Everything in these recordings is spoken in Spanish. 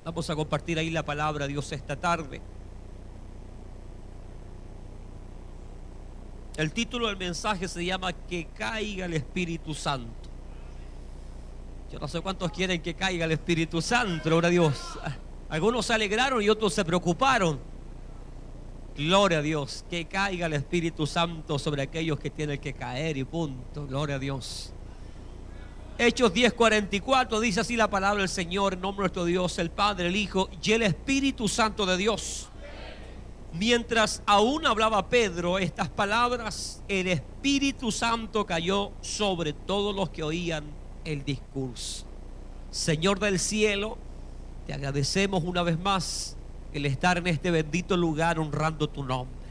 Vamos a compartir ahí la palabra de Dios esta tarde. El título del mensaje se llama Que caiga el Espíritu Santo. Yo no sé cuántos quieren que caiga el Espíritu Santo, gloria a Dios. Algunos se alegraron y otros se preocuparon. Gloria a Dios, que caiga el Espíritu Santo sobre aquellos que tienen que caer y punto, gloria a Dios. Hechos 10:44 dice así la palabra del Señor, en nombre de nuestro Dios, el Padre, el Hijo y el Espíritu Santo de Dios. Mientras aún hablaba Pedro estas palabras, el Espíritu Santo cayó sobre todos los que oían el discurso. Señor del cielo, te agradecemos una vez más el estar en este bendito lugar honrando tu nombre.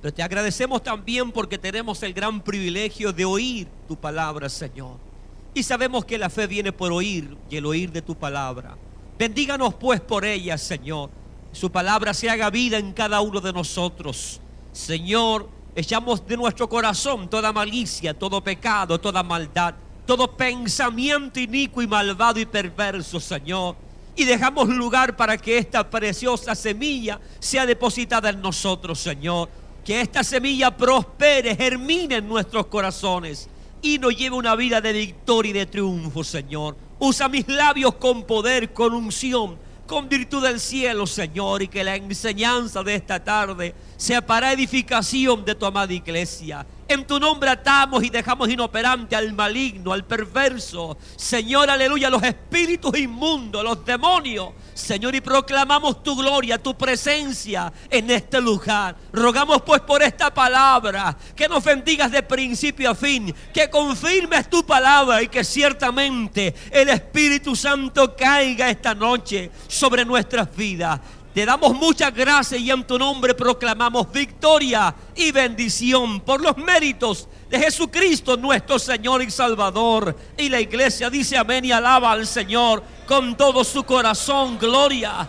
Pero te agradecemos también porque tenemos el gran privilegio de oír tu palabra, Señor. Y sabemos que la fe viene por oír y el oír de tu palabra. Bendíganos pues por ella, Señor. Su palabra se haga vida en cada uno de nosotros. Señor, echamos de nuestro corazón toda malicia, todo pecado, toda maldad, todo pensamiento inicuo y malvado y perverso, Señor. Y dejamos lugar para que esta preciosa semilla sea depositada en nosotros, Señor. Que esta semilla prospere, germine en nuestros corazones y nos lleve una vida de victoria y de triunfo, Señor. Usa mis labios con poder, con unción, con virtud del cielo, Señor. Y que la enseñanza de esta tarde sea para edificación de tu amada iglesia. En tu nombre atamos y dejamos inoperante al maligno, al perverso, Señor, aleluya, los espíritus inmundos, los demonios, Señor, y proclamamos tu gloria, tu presencia en este lugar. Rogamos pues por esta palabra, que nos bendigas de principio a fin, que confirmes tu palabra y que ciertamente el Espíritu Santo caiga esta noche sobre nuestras vidas. Te damos muchas gracias y en tu nombre proclamamos victoria y bendición por los méritos de Jesucristo nuestro Señor y Salvador. Y la iglesia dice amén y alaba al Señor con todo su corazón. Gloria,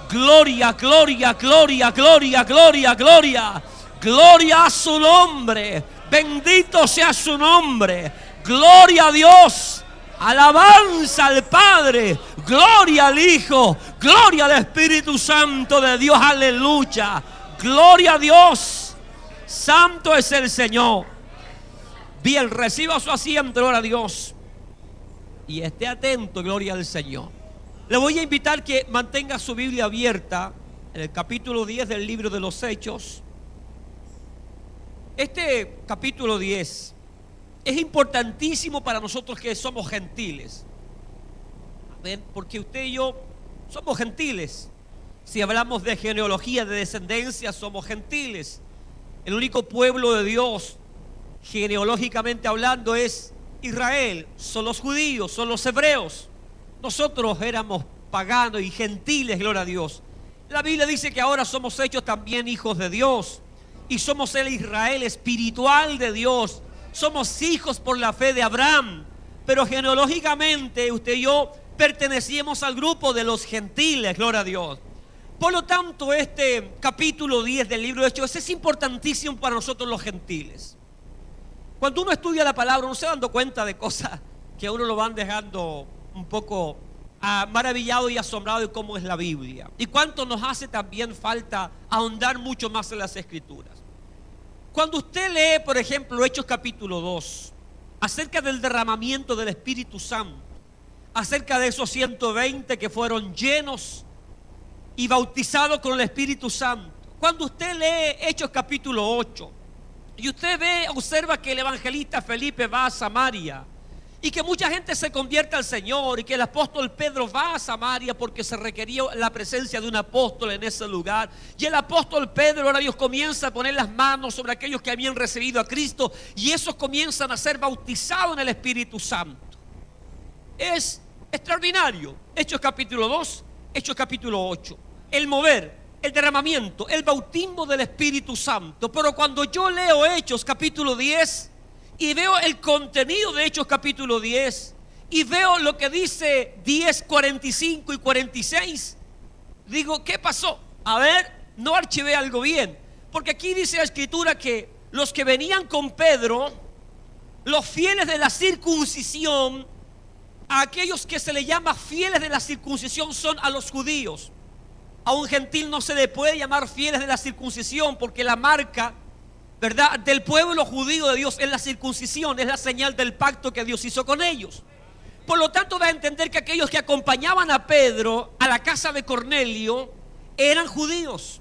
gloria, gloria, gloria, gloria, gloria, gloria. Gloria a su nombre. Bendito sea su nombre. Gloria a Dios. Alabanza al Padre, gloria al Hijo, gloria al Espíritu Santo de Dios, aleluya, gloria a Dios, santo es el Señor. Bien, reciba su asiento, gloria a Dios, y esté atento, gloria al Señor. Le voy a invitar que mantenga su Biblia abierta en el capítulo 10 del libro de los Hechos. Este capítulo 10 es importantísimo para nosotros que somos gentiles. Amén. Porque usted y yo somos gentiles. Si hablamos de genealogía, de descendencia, somos gentiles. El único pueblo de Dios, genealógicamente hablando, es Israel. Son los judíos, son los hebreos. Nosotros éramos paganos y gentiles, gloria a Dios. La Biblia dice que ahora somos hechos también hijos de Dios. Y somos el Israel espiritual de Dios. Somos hijos por la fe de Abraham, pero genealógicamente usted y yo pertenecíamos al grupo de los gentiles, gloria a Dios. Por lo tanto, este capítulo 10 del libro de Hechos es importantísimo para nosotros los gentiles. Cuando uno estudia la palabra, uno se va dando cuenta de cosas que a uno lo van dejando un poco maravillado y asombrado de cómo es la Biblia. Y cuánto nos hace también falta ahondar mucho más en las Escrituras. Cuando usted lee, por ejemplo, Hechos capítulo 2, acerca del derramamiento del Espíritu Santo, acerca de esos 120 que fueron llenos y bautizados con el Espíritu Santo. Cuando usted lee Hechos capítulo 8, y usted observa que el evangelista Felipe va a Samaria, y que mucha gente se convierte al Señor, y que el apóstol Pedro va a Samaria porque se requería la presencia de un apóstol en ese lugar. Y el apóstol Pedro, ahora Dios comienza a poner las manos sobre aquellos que habían recibido a Cristo, y esos comienzan a ser bautizados en el Espíritu Santo. Es extraordinario. Hechos capítulo 2, Hechos capítulo 8. El mover, el derramamiento, el bautismo del Espíritu Santo. Pero cuando yo leo Hechos capítulo 10 y veo el contenido de Hechos capítulo 10 y veo lo que dice 10, 45 y 46, digo, ¿qué pasó? A ver, no archivé algo bien, porque aquí dice la Escritura que los que venían con Pedro, los fieles de la circuncisión, A aquellos que se le llama fieles de la circuncisión son a los judíos. A un gentil no se le puede llamar fieles de la circuncisión, porque la marca, ¿verdad?, del pueblo judío de Dios es la circuncisión, es la señal del pacto que Dios hizo con ellos. Por lo tanto, da a entender que aquellos que acompañaban a Pedro a la casa de Cornelio eran judíos.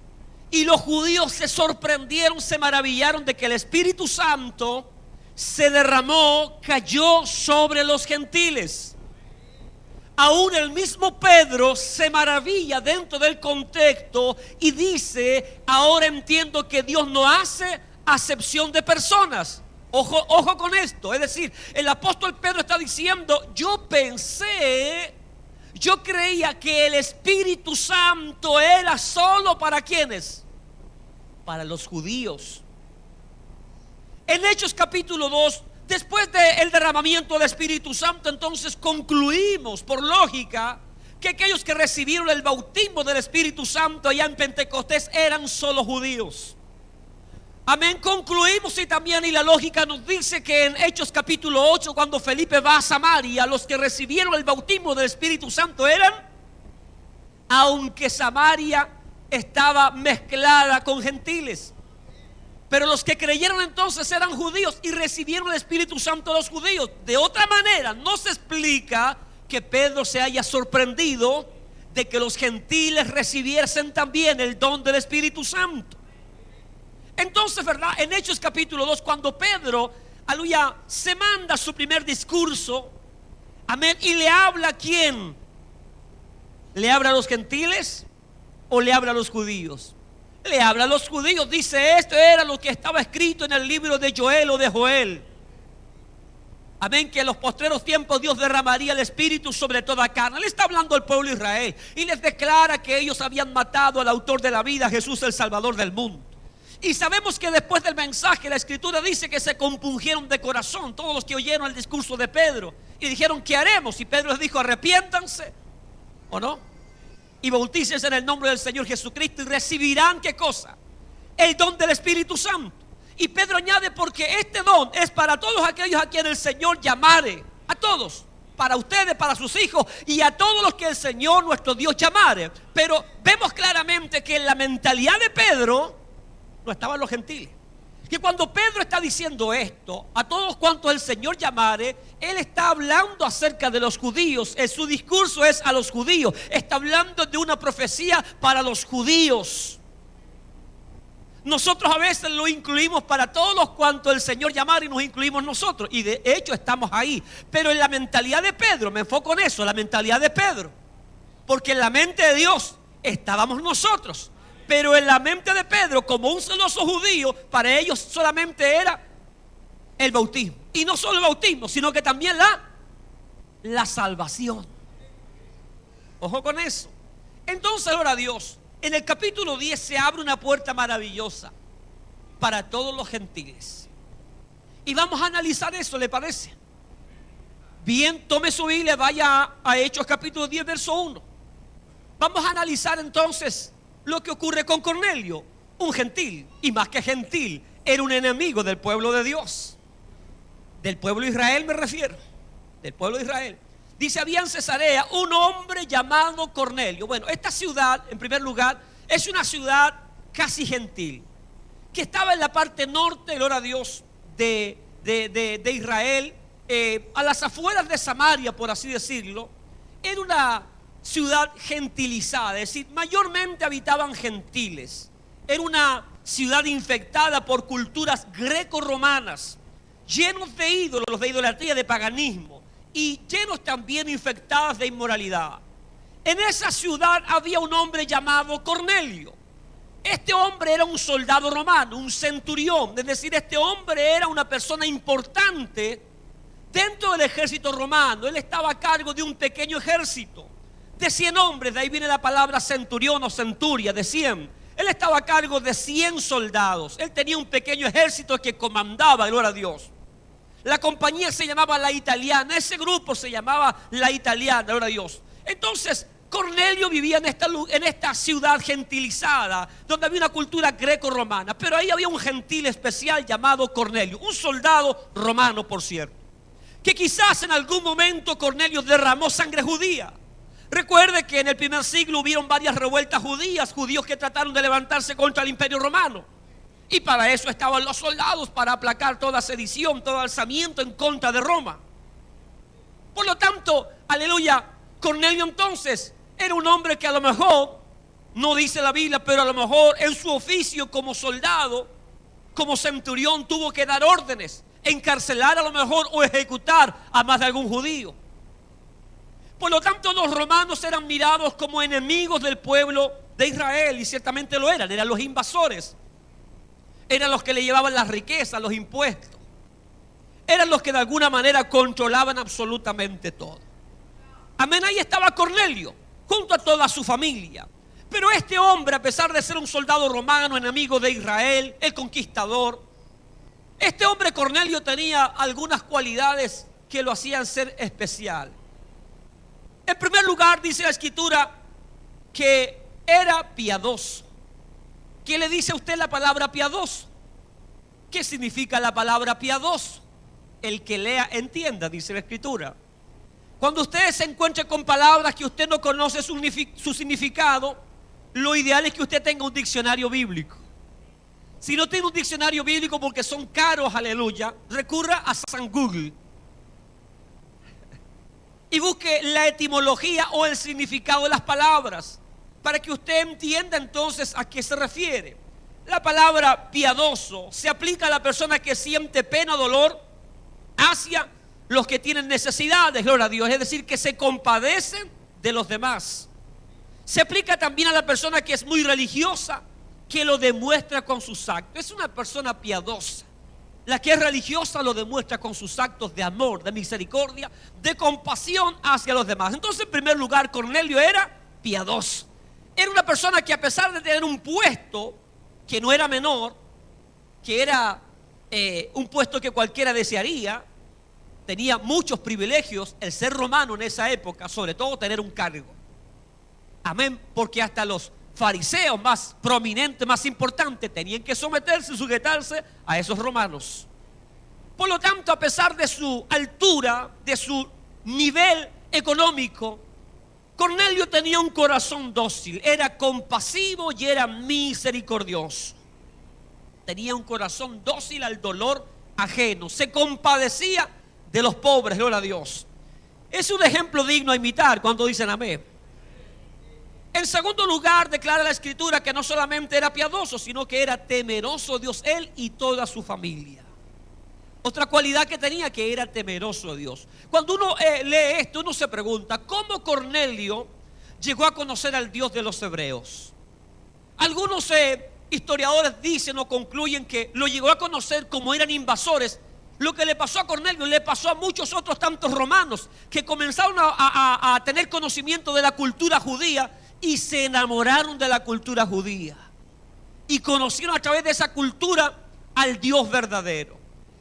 Y los judíos se sorprendieron, se maravillaron de que el Espíritu Santo se derramó, cayó sobre los gentiles. Aún el mismo Pedro se maravilla dentro del contexto y dice: ahora entiendo que Dios no hace acepción de personas. Ojo con esto. Es decir, el apóstol Pedro está diciendo: yo creía que el Espíritu Santo era solo para ¿quiénes? Para los judíos. En Hechos capítulo 2, después del derramamiento del Espíritu Santo, entonces concluimos por lógica que aquellos que recibieron el bautismo del Espíritu Santo allá en Pentecostés eran solo judíos. Amén, concluimos, y también y la lógica nos dice que en Hechos capítulo 8, cuando Felipe va a Samaria, los que recibieron el bautismo del Espíritu Santo eran, aunque Samaria estaba mezclada con gentiles. Pero los que creyeron entonces eran judíos y recibieron el Espíritu Santo de los judíos. De otra manera, no se explica que Pedro se haya sorprendido de que los gentiles recibiesen también el don del Espíritu Santo. Entonces, ¿verdad?, en Hechos capítulo 2, cuando Pedro, aleluya, se manda su primer discurso, amén, y le habla ¿a quién? ¿Le habla a los gentiles o le habla a los judíos? Le habla a los judíos. Dice: esto era lo que estaba escrito en el libro de Joel o de Joel. Amén, que en los postreros tiempos Dios derramaría el Espíritu sobre toda carne. Le está hablando al pueblo de Israel y les declara que ellos habían matado al autor de la vida, Jesús el Salvador del mundo. Y sabemos que después del mensaje, la Escritura dice que se compungieron de corazón todos los que oyeron el discurso de Pedro y dijeron: ¿qué haremos? Y Pedro les dijo: arrepiéntanse, ¿o no? Y bautícense en el nombre del Señor Jesucristo y recibirán ¿qué cosa? El don del Espíritu Santo. Y Pedro añade: porque este don es para todos aquellos a quienes el Señor llamare. A todos, para ustedes, para sus hijos y a todos los que el Señor nuestro Dios llamare. Pero vemos claramente que en la mentalidad de Pedro no estaban los gentiles. Que cuando Pedro está diciendo esto, a todos cuantos el Señor llamare, él está hablando acerca de los judíos. Su discurso es a los judíos. Está hablando de una profecía para los judíos. Nosotros a veces lo incluimos para todos los cuantos el Señor llamare y nos incluimos nosotros. Y de hecho estamos ahí. Pero en la mentalidad de Pedro, me enfoco en eso, la mentalidad de Pedro. Porque en la mente de Dios estábamos nosotros. Pero en la mente de Pedro, como un celoso judío, para ellos solamente era el bautismo. Y no solo el bautismo, sino que también la salvación. Ojo con eso. Entonces, ahora Dios, en el capítulo 10 se abre una puerta maravillosa para todos los gentiles. Y vamos a analizar eso, ¿le parece? Bien, tome su Biblia, vaya a Hechos capítulo 10, verso 1. Vamos a analizar entonces lo que ocurre con Cornelio, un gentil, y más que gentil, era un enemigo del pueblo de Dios, del pueblo de Israel me refiero, del pueblo de Israel. Dice: había en Cesarea un hombre llamado Cornelio. Bueno, esta ciudad, en primer lugar, es una ciudad casi gentil, que estaba en la parte norte, gloria a Dios, de Israel, a las afueras de Samaria, por así decirlo. Era una ciudad gentilizada, es decir, mayormente habitaban gentiles. Era una ciudad infectada por culturas greco-romanas, llenos de ídolos, de idolatría, de paganismo, y llenos también infectadas de inmoralidad. En esa ciudad había un hombre llamado Cornelio. Este hombre era un soldado romano, un centurión, es decir, este hombre era una persona importante dentro del ejército romano. Él estaba a cargo de un pequeño ejército de 100 hombres, de ahí viene la palabra centurión o centuria, de 100. Él estaba a cargo de 100 soldados. Él tenía un pequeño ejército que comandaba, gloria a Dios. La compañía se llamaba La Italiana, ese grupo se llamaba La Italiana, gloria a Dios. Entonces, Cornelio vivía en esta ciudad gentilizada, donde había una cultura greco-romana, pero ahí había un gentil especial llamado Cornelio, un soldado romano, por cierto, que quizás en algún momento Cornelio derramó sangre judía. Recuerde que en el primer siglo hubieron varias revueltas judías, judíos que trataron de levantarse contra el Imperio Romano. Y para eso estaban los soldados, para aplacar toda sedición, todo alzamiento en contra de Roma. Por lo tanto, aleluya, Cornelio entonces era un hombre que a lo mejor, no dice la Biblia, pero a lo mejor en su oficio como soldado, como centurión, tuvo que dar órdenes, encarcelar a lo mejor o ejecutar a más de algún judío. Por lo tanto, los romanos eran mirados como enemigos del pueblo de Israel, y ciertamente lo eran los invasores, eran los que le llevaban las riquezas, los impuestos, eran los que de alguna manera controlaban absolutamente todo. Amén, ahí estaba Cornelio, junto a toda su familia. Pero este hombre, a pesar de ser un soldado romano, enemigo de Israel, el conquistador, este hombre Cornelio tenía algunas cualidades que lo hacían ser especial. En primer lugar, dice la Escritura que era piadoso. ¿Qué le dice a usted la palabra piadoso? ¿Qué significa la palabra piadoso? El que lea entienda, dice la Escritura. Cuando usted se encuentre con palabras que usted no conoce su significado, lo ideal es que usted tenga un diccionario bíblico. Si no tiene un diccionario bíblico, porque son caros, aleluya, recurra a San Google y busque la etimología o el significado de las palabras, para que usted entienda entonces a qué se refiere. La palabra piadoso se aplica a la persona que siente pena o dolor hacia los que tienen necesidades, gloria a Dios, es decir, que se compadecen de los demás. Se aplica también a la persona que es muy religiosa, que lo demuestra con sus actos. Es una persona piadosa. La que es religiosa lo demuestra con sus actos de amor, de misericordia, de compasión hacia los demás. Entonces, en primer lugar, Cornelio era piadoso. Era una persona que, a pesar de tener un puesto que no era menor, que era un puesto que cualquiera desearía, tenía muchos privilegios el ser romano en esa época, sobre todo tener un cargo. Amén, porque hasta los fariseos más prominentes, más importantes, tenían que someterse y sujetarse a esos romanos. Por lo tanto, a pesar de su altura, de su nivel económico, Cornelio tenía un corazón dócil, era compasivo y era misericordioso. Tenía un corazón dócil al dolor ajeno, se compadecía de los pobres, gloria a Dios. Es un ejemplo digno a imitar cuando dicen amén. En segundo lugar, declara la Escritura que no solamente era piadoso, sino que era temeroso de Dios, él y toda su familia. Otra cualidad que tenía, que era temeroso de Dios. Cuando uno lee esto, uno se pregunta, ¿cómo Cornelio llegó a conocer al Dios de los hebreos? Algunos historiadores dicen o concluyen que lo llegó a conocer como eran invasores. Lo que le pasó a Cornelio le pasó a muchos otros tantos romanos que comenzaron a tener conocimiento de la cultura judía y se enamoraron de la cultura judía y conocieron a través de esa cultura al Dios verdadero.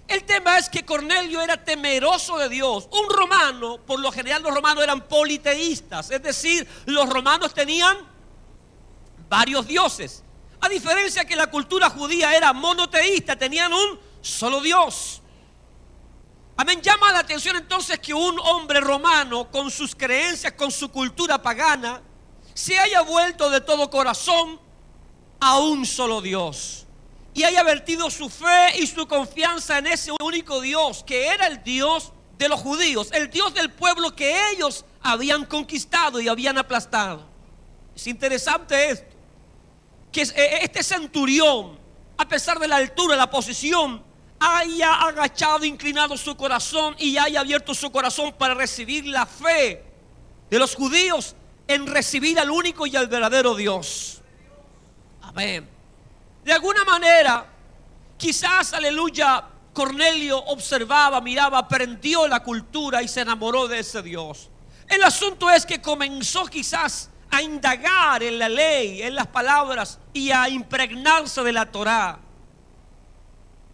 El tema es que Cornelio era temeroso de Dios. Un romano, por lo general los romanos eran politeístas, es decir, los romanos tenían varios dioses, a diferencia que la cultura judía era monoteísta, tenían un solo Dios. Amén. Llama la atención entonces que un hombre romano, con sus creencias, con su cultura pagana, se haya vuelto de todo corazón a un solo Dios y haya vertido su fe y su confianza en ese único Dios, que era el Dios de los judíos, el Dios del pueblo que ellos habían conquistado y habían aplastado. Es interesante esto, que este centurión, a pesar de la altura, la posición, haya agachado, inclinado su corazón y haya abierto su corazón para recibir la fe de los judíos en recibir al único y al verdadero Dios. Amén. De alguna manera, quizás, aleluya, Cornelio observaba, miraba, aprendió la cultura y se enamoró de ese Dios. El asunto es que comenzó quizás a indagar en la ley, en las palabras y a impregnarse de la Torá.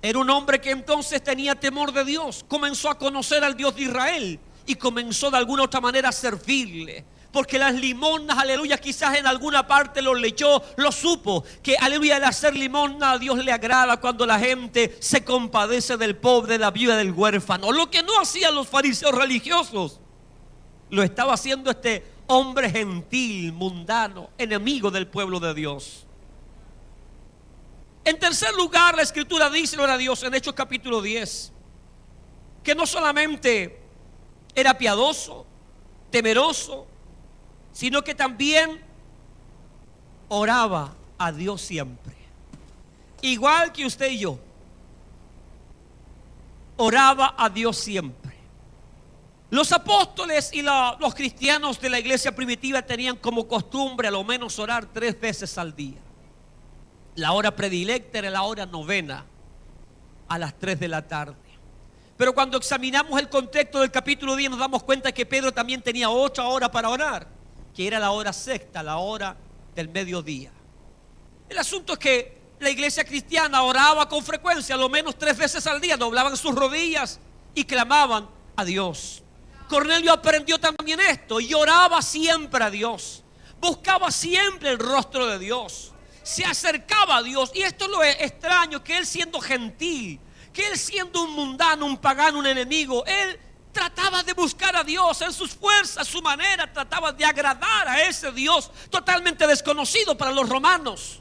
Era un hombre que entonces tenía temor de Dios, comenzó a conocer al Dios de Israel y comenzó de alguna otra manera a servirle. porque las limosnas, aleluya, quizás en alguna parte lo leyó, lo supo, que aleluya, el hacer limosna a Dios le agrada cuando la gente se compadece del pobre, de la viuda, del huérfano. Lo que no hacían los fariseos religiosos, lo estaba haciendo este hombre gentil, mundano, enemigo del pueblo de Dios. En tercer lugar, la escritura dice, gloria a Dios, en Hechos capítulo 10, que no solamente era piadoso, temeroso, sino que también oraba a Dios siempre. Igual que usted y yo, oraba a Dios siempre. Los apóstoles y los cristianos de la iglesia primitiva tenían como costumbre a lo menos orar 3 veces al día. La hora predilecta era la hora novena, a las 3 de la tarde. Pero cuando examinamos el contexto del capítulo 10 nos damos cuenta que Pedro también tenía 8 horas para orar, que era la hora sexta, la hora del mediodía. El asunto es que la iglesia cristiana oraba con frecuencia, a lo menos 3 veces al día, doblaban sus rodillas y clamaban a Dios. Cornelio aprendió también esto y oraba siempre a Dios, buscaba siempre el rostro de Dios, se acercaba a Dios. Y esto es lo extraño, que él siendo gentil, que él siendo un mundano, un pagano, un enemigo, él trataba de buscar a Dios en sus fuerzas, su manera, trataba de agradar a ese Dios totalmente desconocido para los romanos,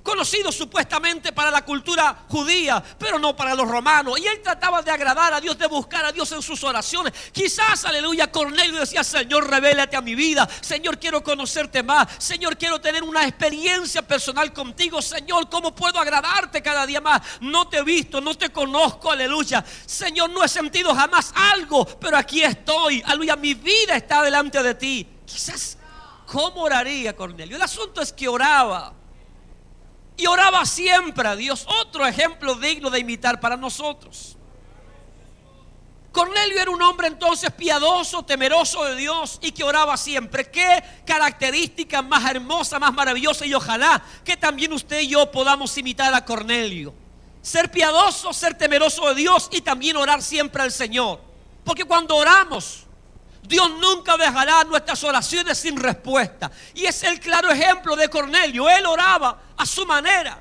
conocido supuestamente para la cultura judía, pero no para los romanos. Y él trataba de agradar a Dios, de buscar a Dios en sus oraciones. Quizás, aleluya, Cornelio decía: Señor, revélate a mi vida. Señor, quiero conocerte más. Señor, quiero tener una experiencia personal contigo. Señor, ¿cómo puedo agradarte cada día más? No te he visto, no te conozco, aleluya. Señor, no he sentido jamás algo, pero aquí estoy, aleluya, mi vida está delante de ti. Quizás, ¿cómo oraría Cornelio? El asunto es que oraba. Y oraba siempre a Dios. Otro ejemplo digno de imitar para nosotros. Cornelio era un hombre entonces piadoso, temeroso de Dios y que oraba siempre. Qué característica más hermosa, más maravillosa. Y ojalá que también usted y yo podamos imitar a Cornelio. Ser piadoso, ser temeroso de Dios y también orar siempre al Señor. Porque cuando oramos, Dios nunca dejará nuestras oraciones sin respuesta. Y es el claro ejemplo de Cornelio. Él oraba a su manera.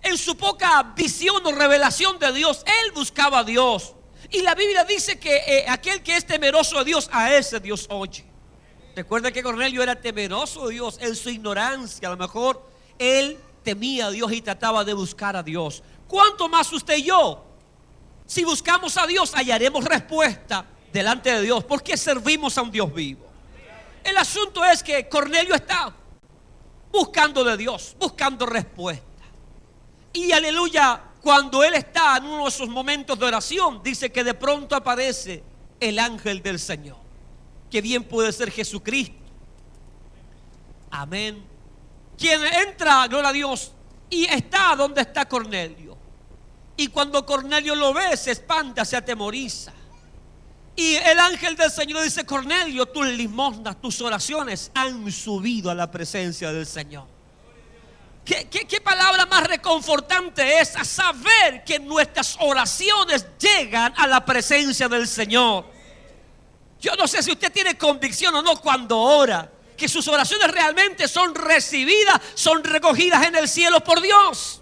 En su poca visión o revelación de Dios, él buscaba a Dios. Y la Biblia dice que aquel que es temeroso de Dios, a ese Dios oye. Recuerda que Cornelio era temeroso de Dios en su ignorancia. A lo mejor él temía a Dios y trataba de buscar a Dios. ¿Cuánto más usted y yo? Si buscamos a Dios, hallaremos respuesta delante de Dios, porque servimos a un Dios vivo. El asunto es que Cornelio está buscando de Dios, buscando respuesta. Y aleluya, cuando él está en uno de esos momentos de oración, dice que de pronto aparece el ángel del Señor, que bien puede ser Jesucristo. Amén. Quien entra, gloria a Dios, y está donde está Cornelio. Y cuando Cornelio lo ve, se espanta, se atemoriza. Y el ángel del Señor dice: Cornelio, tus limosnas, tus oraciones han subido a la presencia del Señor. ¿Qué palabra más reconfortante es a saber que nuestras oraciones llegan a la presencia del Señor? Yo no sé si usted tiene convicción o no cuando ora, que sus oraciones realmente son recibidas, son recogidas en el cielo por Dios.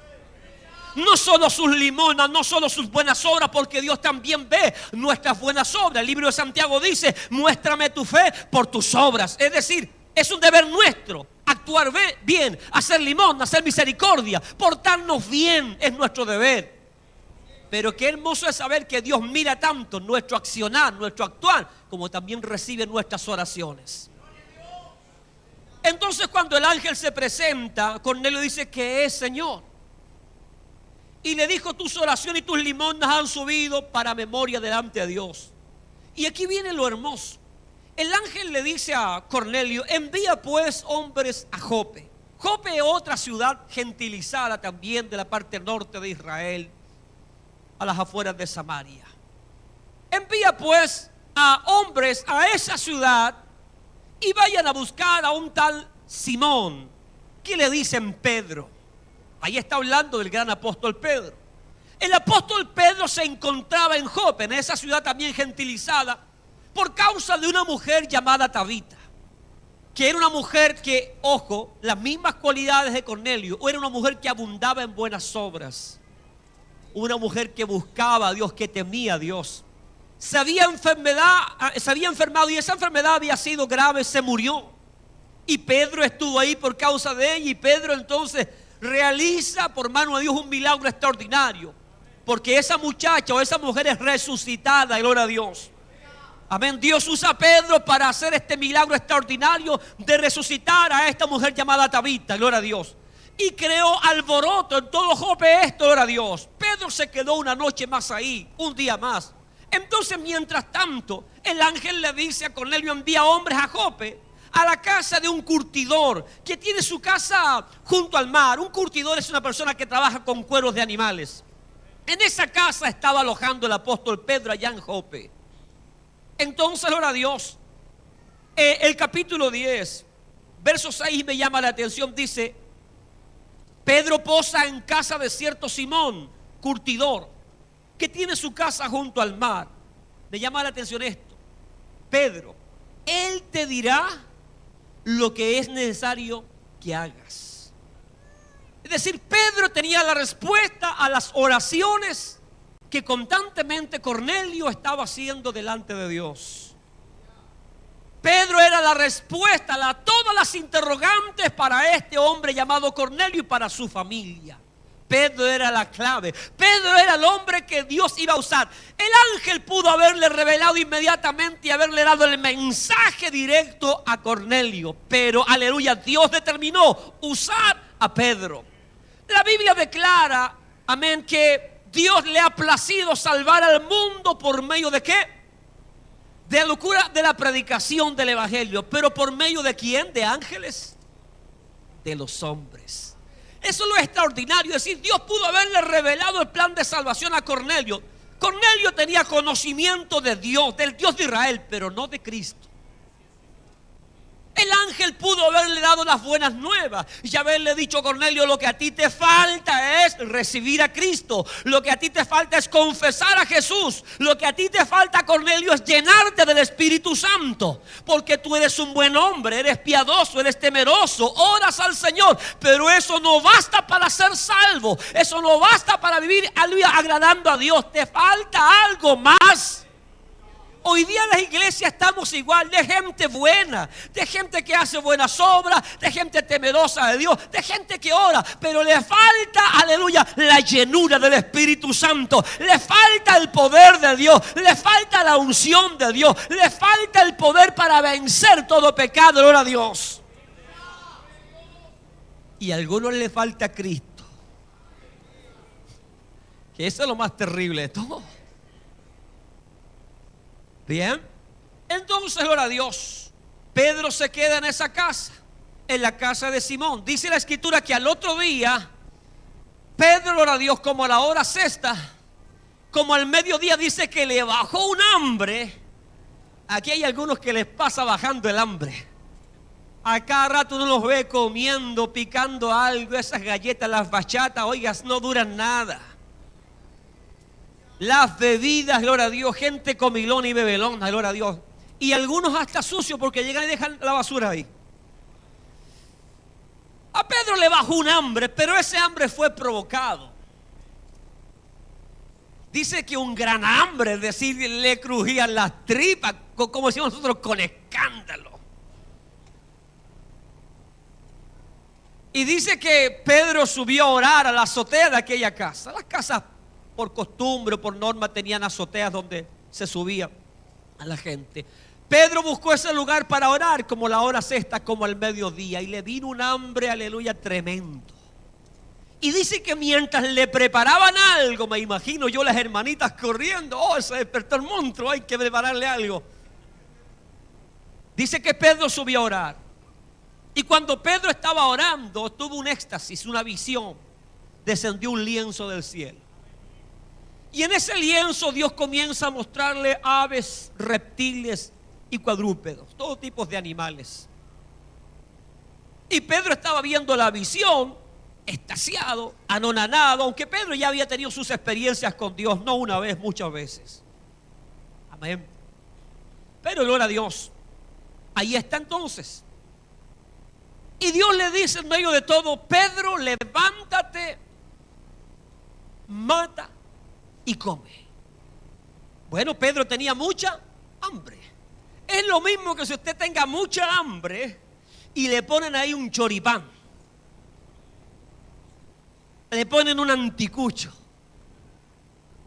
No solo sus limosnas, no solo sus buenas obras, porque Dios también ve nuestras buenas obras. El libro de Santiago dice: muéstrame tu fe por tus obras. Es decir, es un deber nuestro actuar bien, hacer limosna, hacer misericordia, portarnos bien, es nuestro deber. Pero qué hermoso es saber que Dios mira tanto nuestro accionar, nuestro actuar, como también recibe nuestras oraciones. Entonces, cuando el ángel se presenta, Cornelio dice: ¿qué es, Señor? Y le dijo: tus oraciones y tus limosnas han subido para memoria delante de Dios. Y aquí viene lo hermoso. El ángel le dice a Cornelio: envía pues hombres a Jope. Jope es otra ciudad gentilizada también de la parte norte de Israel, a las afueras de Samaria. Envía pues a hombres a esa ciudad y vayan a buscar a un tal Simón, que le dicen Pedro. Ahí está hablando del gran apóstol Pedro. El apóstol Pedro se encontraba en Jope, en esa ciudad también gentilizada, por causa de una mujer llamada Tabita, que era una mujer que, ojo, las mismas cualidades de Cornelio, era una mujer que abundaba en buenas obras, una mujer que buscaba a Dios, que temía a Dios. Se había enfermado y esa enfermedad había sido grave, se murió. Y Pedro estuvo ahí por causa de ella, y Pedro entonces realiza por mano de Dios un milagro extraordinario, porque esa muchacha o esa mujer es resucitada, gloria a Dios. Amén. Dios usa a Pedro para hacer este milagro extraordinario de resucitar a esta mujer llamada Tabita, gloria a Dios. Y creó alboroto en todo Jope esto, gloria a Dios. Pedro se quedó una noche más ahí, un día más. Entonces, mientras tanto, el ángel le dice a Cornelio: envía hombres a Jope, a la casa de un curtidor que tiene su casa junto al mar. Un curtidor es una persona que trabaja con cueros de animales. En esa casa estaba alojando el apóstol Pedro allá en Jope. Entonces, gloria a Dios, el capítulo 10, verso 6 me llama la atención. Dice: Pedro posa en casa de cierto Simón, curtidor, que tiene su casa junto al mar. Me llama la atención esto. Pedro, él te dirá lo que es necesario que hagas. Es decir, Pedro tenía la respuesta a las oraciones que constantemente Cornelio estaba haciendo delante de Dios. Pedro era la respuesta a todas las interrogantes para este hombre llamado Cornelio y para su familia. Pedro era la clave. Pedro era el hombre que Dios iba a usar. El ángel pudo haberle revelado inmediatamente y haberle dado el mensaje directo a Cornelio, pero aleluya, Dios determinó usar a Pedro. La Biblia declara, amén, que Dios le ha placido salvar al mundo por medio de ¿qué? De la locura de la predicación del evangelio. Pero ¿por medio de quién? ¿De ángeles? De los hombres. Eso es lo extraordinario. Es decir, Dios pudo haberle revelado el plan de salvación a Cornelio. Cornelio tenía conocimiento de Dios, del Dios de Israel, pero no de Cristo. El ángel pudo haberle dado las buenas nuevas y haberle dicho a Cornelio: lo que a ti te falta es recibir a Cristo. Lo que a ti te falta es confesar a Jesús. Lo que a ti te falta, Cornelio, es llenarte del Espíritu Santo. Porque tú eres un buen hombre, eres piadoso, eres temeroso, oras al Señor. Pero eso no basta para ser salvo. Eso no basta para vivir agradando a Dios. Te falta algo más. Hoy día en las iglesias estamos igual, de gente buena, de gente que hace buenas obras, de gente temerosa de Dios, de gente que ora, pero le falta, aleluya, la llenura del Espíritu Santo, le falta el poder de Dios, le falta la unción de Dios, le falta el poder para vencer todo pecado, gloria a Dios. Y a algunos le falta Cristo, que eso es lo más terrible de todo. Bien, entonces, gloria a Dios, Pedro se queda en esa casa, en la casa de Simón. Dice la escritura que al otro día, Pedro, gloria a Dios, como a la hora sexta, como al mediodía, dice que le bajó un hambre. Aquí hay algunos que les pasa bajando el hambre. A cada rato uno los ve comiendo, picando algo. Esas galletas, las bachatas, oigas, no duran nada. Las bebidas, gloria a Dios, gente comilona y bebelona, gloria a Dios. Y algunos hasta sucios porque llegan y dejan la basura ahí. A Pedro le bajó un hambre, pero ese hambre fue provocado. Dice que un gran hambre, es decir, le crujían las tripas, como decimos nosotros, con escándalo. Y dice que Pedro subió a orar a la azotea de aquella casa. Las casas, por costumbre o por norma, tenían azoteas donde se subía a la gente. Pedro buscó ese lugar para orar, como la hora sexta, como al mediodía, y le vino un hambre, aleluya, tremendo. Y dice que mientras le preparaban algo, me imagino yo las hermanitas corriendo: oh, se despertó el monstruo, hay que prepararle algo. Dice que Pedro subió a orar. Y cuando Pedro estaba orando, tuvo un éxtasis, una visión. Descendió un lienzo del cielo. Y en ese lienzo Dios comienza a mostrarle aves, reptiles y cuadrúpedos, todo tipo de animales. Y Pedro estaba viendo la visión, extasiado, anonadado, aunque Pedro ya había tenido sus experiencias con Dios, no una vez, muchas veces. Amén. Pero gloria a Dios. Ahí está entonces. Y Dios le dice en medio de todo: Pedro, levántate, mata y come. Bueno, Pedro tenía mucha hambre. Es lo mismo que si usted tenga mucha hambre y le ponen ahí un choripán, le ponen un anticucho.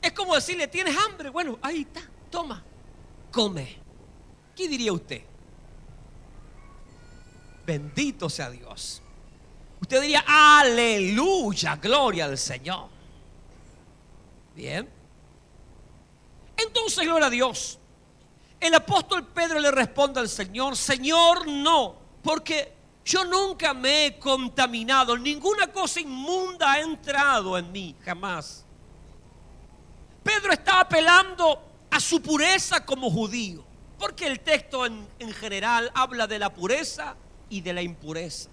Es como decirle: ¿tienes hambre? Bueno, ahí está, toma, come. ¿Qué diría usted? Bendito sea Dios. Usted diría: aleluya, gloria al Señor. Bien. Entonces, gloria a Dios. El apóstol Pedro le responde al Señor: Señor, no, porque yo nunca me he contaminado, ninguna cosa inmunda ha entrado en mí, jamás. Pedro está apelando a su pureza como judío, porque el texto en general habla de la pureza y de la impureza.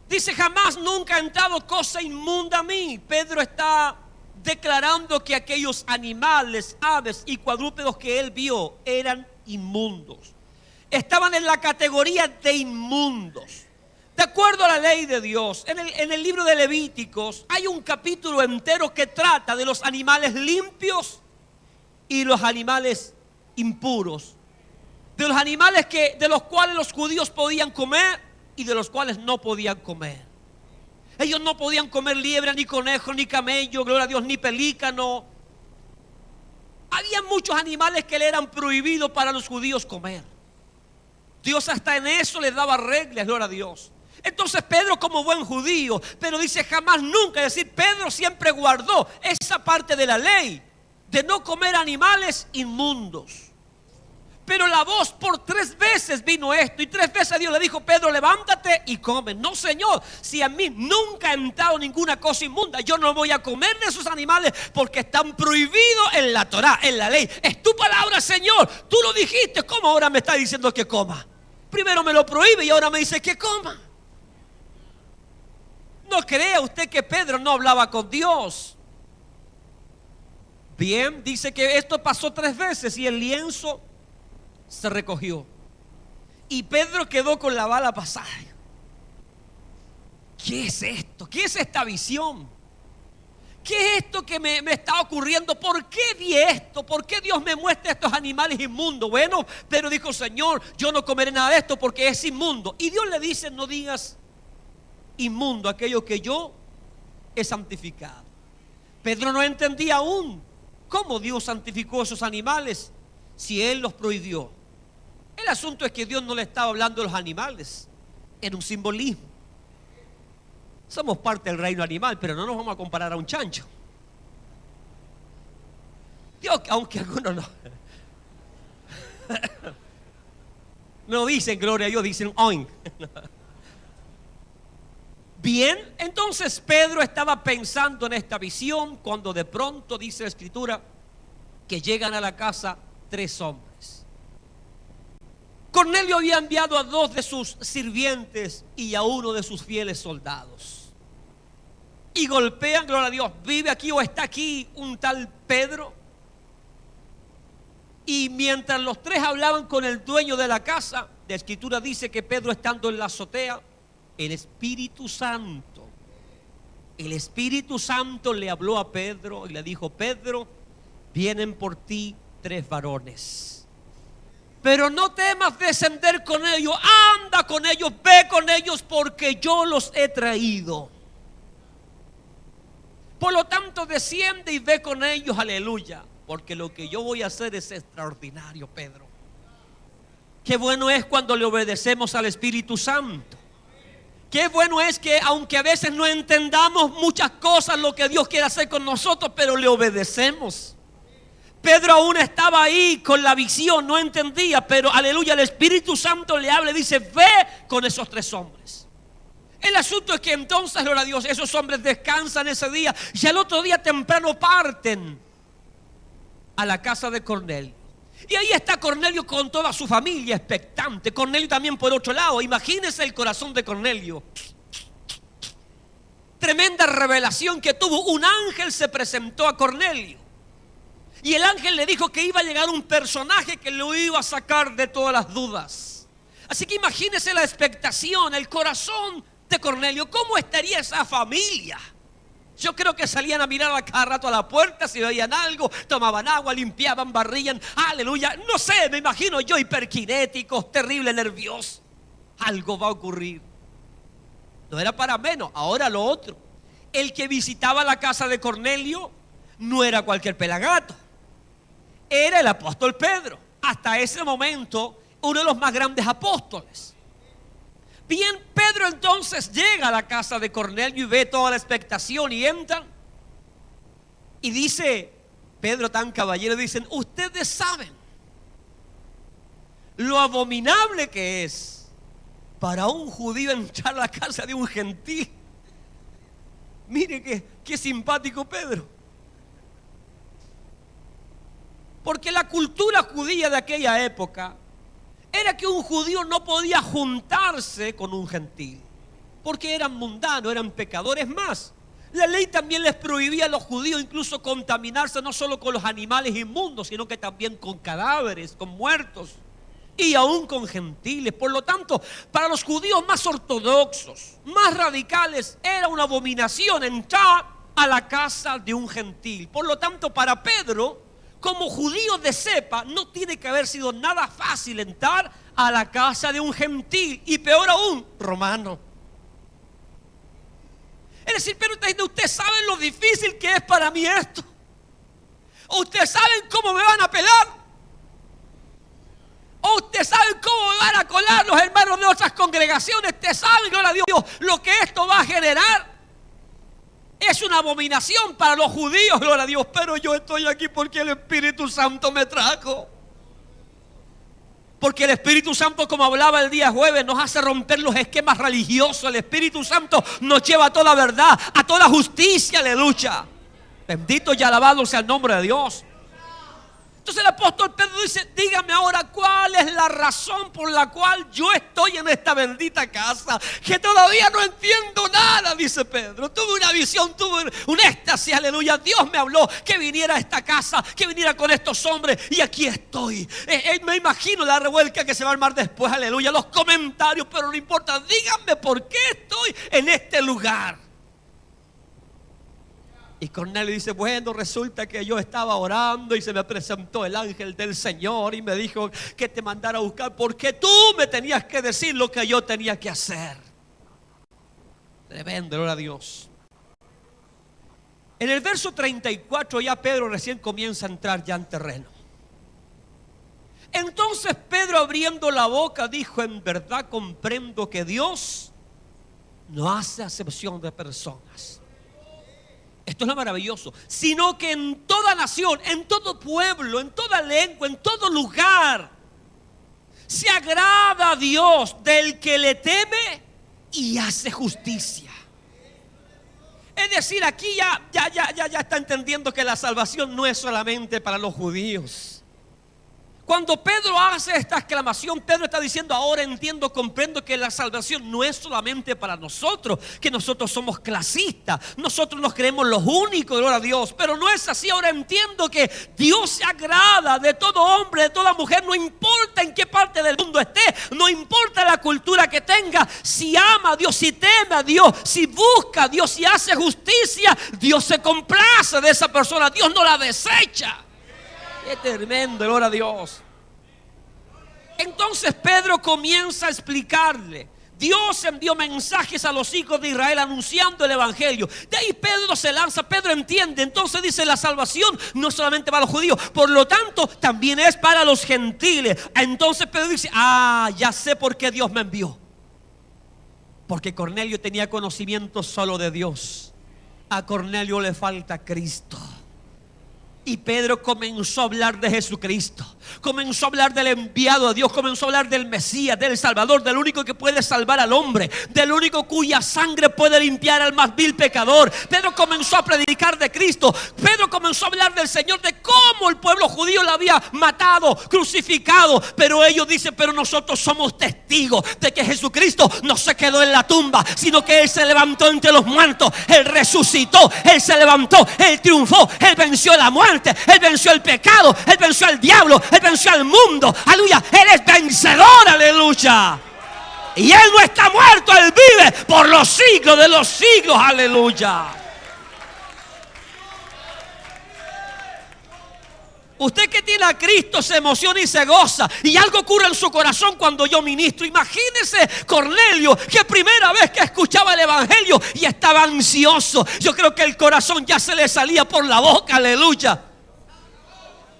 Dice: jamás, nunca ha entrado cosa inmunda a mí. Pedro está declarando que aquellos animales, aves y cuadrúpedos que él vio eran inmundos. Estaban en la categoría de inmundos. De acuerdo a la ley de Dios, en el libro de Levíticos hay un capítulo entero que trata de los animales limpios y los animales impuros. De los animales de los cuales los judíos podían comer y de los cuales no podían comer. Ellos no podían comer liebre, ni conejo, ni camello, gloria a Dios, ni pelícano. Había muchos animales que le eran prohibidos para los judíos comer. Dios hasta en eso les daba reglas, gloria a Dios. Entonces Pedro, como buen judío, pero dice jamás, nunca, es decir, Pedro siempre guardó esa parte de la ley de no comer animales inmundos. Pero la voz por 3 veces vino esto, y 3 veces Dios le dijo: Pedro, levántate y come. No, Señor, si a mí nunca ha entrado ninguna cosa inmunda, yo no voy a comer de esos animales porque están prohibidos en la Torá, en la ley. Es tu palabra, Señor, tú lo dijiste. ¿Cómo ahora me está diciendo que coma? Primero me lo prohíbe y ahora me dice que coma. No crea usted que Pedro no hablaba con Dios. Bien, dice que esto pasó 3 veces y el lienzo se recogió y Pedro quedó con la bala pasada. ¿Qué es esto? ¿Qué es esta visión? ¿Qué es esto que me está ocurriendo? ¿Por qué vi esto? ¿Por qué Dios me muestra estos animales inmundos? Bueno, Pedro dijo: Señor, yo no comeré nada de esto porque es inmundo. Y Dios le dice: no digas inmundo aquello que yo he santificado. Pedro no entendía aún cómo Dios santificó esos animales si Él los prohibió. El asunto es que Dios no le estaba hablando de los animales, era un simbolismo. Somos parte del reino animal, pero no nos vamos a comparar a un chancho. Dios, aunque algunos no dicen gloria a Dios, dicen oink. Bien, entonces Pedro estaba pensando en esta visión cuando de pronto dice la Escritura que llegan a la casa 3 hombres. Cornelio había enviado a 2 de sus sirvientes y a 1 de sus fieles soldados. Y golpean, gloria a Dios, vive aquí o está aquí un tal Pedro. Y mientras los 3 hablaban con el dueño de la casa, la Escritura dice que Pedro, estando en la azotea, el Espíritu Santo le habló a Pedro y le dijo: Pedro, vienen por ti 3 varones, pero no temas descender con ellos, anda con ellos, ve con ellos, porque yo los he traído. Por lo tanto, desciende y ve con ellos, aleluya, porque lo que yo voy a hacer es extraordinario, Pedro. Qué bueno es cuando le obedecemos al Espíritu Santo. Qué bueno es que aunque a veces no entendamos muchas cosas lo que Dios quiere hacer con nosotros, pero le obedecemos. Pedro aún estaba ahí con la visión, no entendía, pero aleluya, el Espíritu Santo le habla y dice: ve con esos 3 hombres. El asunto es que entonces, gloria a Dios, esos hombres descansan ese día y al otro día temprano parten a la casa de Cornelio. Y ahí está Cornelio con toda su familia expectante. Cornelio también por otro lado. Imagínense el corazón de Cornelio. Tremenda revelación que tuvo. Un ángel se presentó a Cornelio y el ángel le dijo que iba a llegar un personaje que lo iba a sacar de todas las dudas. Así que imagínese la expectación, el corazón de Cornelio. ¿Cómo estaría esa familia? Yo creo que salían a mirar a cada rato a la puerta, si veían algo, tomaban agua, limpiaban, barrían, aleluya. No sé, me imagino yo hiperkinéticos, terrible, nerviosos. Algo va a ocurrir. No era para menos. Ahora lo otro, el que visitaba la casa de Cornelio no era cualquier pelagato, era el apóstol Pedro. Hasta ese momento uno de los más grandes apóstoles. Bien, Pedro entonces llega a la casa de Cornelio y ve toda la expectación y entran. Y dice Pedro, tan caballero, dicen: ustedes saben lo abominable que es para un judío entrar a la casa de un gentil. Mire qué simpático Pedro. Porque la cultura judía de aquella época era que un judío no podía juntarse con un gentil, porque eran mundanos, eran pecadores más. La ley también les prohibía a los judíos incluso contaminarse no solo con los animales inmundos, sino que también con cadáveres, con muertos y aún con gentiles. Por lo tanto, para los judíos más ortodoxos, más radicales, era una abominación entrar a la casa de un gentil. Por lo tanto, para Pedro, como judío de cepa, no tiene que haber sido nada fácil entrar a la casa de un gentil, y peor aún, romano. Es decir, pero ustedes saben lo difícil que es para mí esto. Ustedes saben cómo me van a pelar. Ustedes saben cómo me van a colar los hermanos de otras congregaciones. Ustedes saben, gloria a Dios, lo que esto va a generar. Es una abominación para los judíos, gloria a Dios. Pero yo estoy aquí porque el Espíritu Santo me trajo. Porque el Espíritu Santo, como hablaba el día jueves, nos hace romper los esquemas religiosos. El Espíritu Santo nos lleva a toda verdad, a toda justicia, aleluya. Bendito y alabado sea el nombre de Dios. Entonces el apóstol Pedro dice: dígame ahora cuál es la razón por la cual yo estoy en esta bendita casa, que todavía no entiendo nada, dice Pedro. Tuve una visión, tuve un éxtasis, aleluya. Dios me habló que viniera a esta casa, que viniera con estos hombres, y aquí estoy. Me imagino la revuelca que se va a armar después, aleluya, los comentarios, pero no importa. Díganme por qué estoy en este lugar. Y Cornelio dice: bueno, resulta que yo estaba orando y se me presentó el ángel del Señor y me dijo que te mandara a buscar, porque tú me tenías que decir lo que yo tenía que hacer. Tremendo, gloria a Dios. En el verso 34 ya Pedro recién comienza a entrar ya en terreno. Entonces Pedro, abriendo la boca, dijo: en verdad comprendo que Dios no hace acepción de personas. Esto es lo maravilloso, sino que en toda nación, en todo pueblo, en toda lengua, en todo lugar, se agrada a Dios del que le teme y hace justicia. Es decir, aquí ya está entendiendo que la salvación no es solamente para los judíos. Cuando Pedro hace esta exclamación, Pedro está diciendo: ahora entiendo, comprendo que la salvación no es solamente para nosotros, que nosotros somos clasistas, nosotros nos creemos los únicos, gloria a Dios, pero no es así. Ahora entiendo que Dios se agrada de todo hombre, de toda mujer, no importa en qué parte del mundo esté, no importa la cultura que tenga. Si ama a Dios, si teme a Dios, si busca a Dios, si hace justicia, Dios se complace de esa persona, Dios no la desecha. ¡Qué tremendo, gloria a Dios! Entonces Pedro comienza a explicarle. Dios envió mensajes a los hijos de Israel anunciando el evangelio. De ahí Pedro se lanza, Pedro entiende. Entonces dice: la salvación no es solamente para los judíos, por lo tanto también es para los gentiles. Entonces Pedro dice: ya sé por qué Dios me envió. Porque Cornelio tenía conocimiento solo de Dios. A Cornelio le falta Cristo. Y Pedro comenzó a hablar de Jesucristo, comenzó a hablar del enviado de Dios, comenzó a hablar del Mesías, del Salvador, del único que puede salvar al hombre, del único cuya sangre puede limpiar al más vil pecador. Pedro comenzó a predicar de Cristo. Pedro comenzó a hablar del Señor, de cómo el pueblo judío lo había matado, crucificado. Pero ellos dicen: pero nosotros somos testigos de que Jesucristo no se quedó en la tumba, sino que Él se levantó entre los muertos. Él resucitó, Él se levantó, Él triunfó, Él venció la muerte, Él venció el pecado, Él venció al diablo, Él venció al mundo. Aleluya, Él es vencedor, aleluya. Y Él no está muerto, Él vive por los siglos de los siglos. Aleluya. Usted que tiene a Cristo se emociona y se goza. Y algo ocurre en su corazón cuando yo ministro. Imagínese Cornelio, que primera vez que escuchaba el evangelio y estaba ansioso. Yo creo que el corazón ya se le salía por la boca. Aleluya.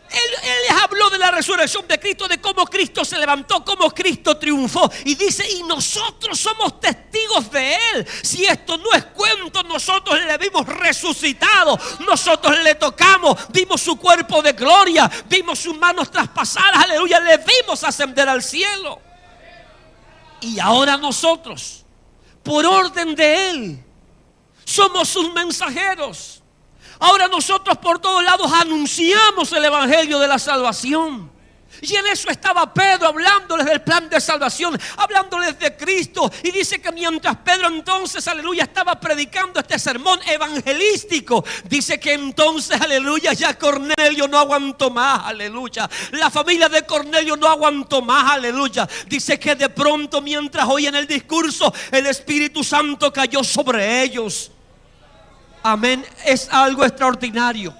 Él les habló de la resurrección de Cristo, de cómo Cristo se levantó, cómo Cristo triunfó. Y dice, y nosotros somos testigos de Él. Si esto no es cuento, nosotros le vimos resucitado. Nosotros le tocamos, vimos su cuerpo de gloria, vimos sus manos traspasadas, aleluya, le vimos ascender al cielo. Y ahora nosotros, por orden de Él, somos sus mensajeros. Ahora nosotros por todos lados anunciamos el evangelio de la salvación. Y en eso estaba Pedro hablándoles del plan de salvación, hablándoles de Cristo. Y dice que mientras Pedro entonces, aleluya, estaba predicando este sermón evangelístico, dice que entonces, aleluya, ya Cornelio no aguantó más, aleluya. La familia de Cornelio no aguantó más, aleluya. Dice que de pronto mientras oían el discurso, el Espíritu Santo cayó sobre ellos. Amén, es algo extraordinario.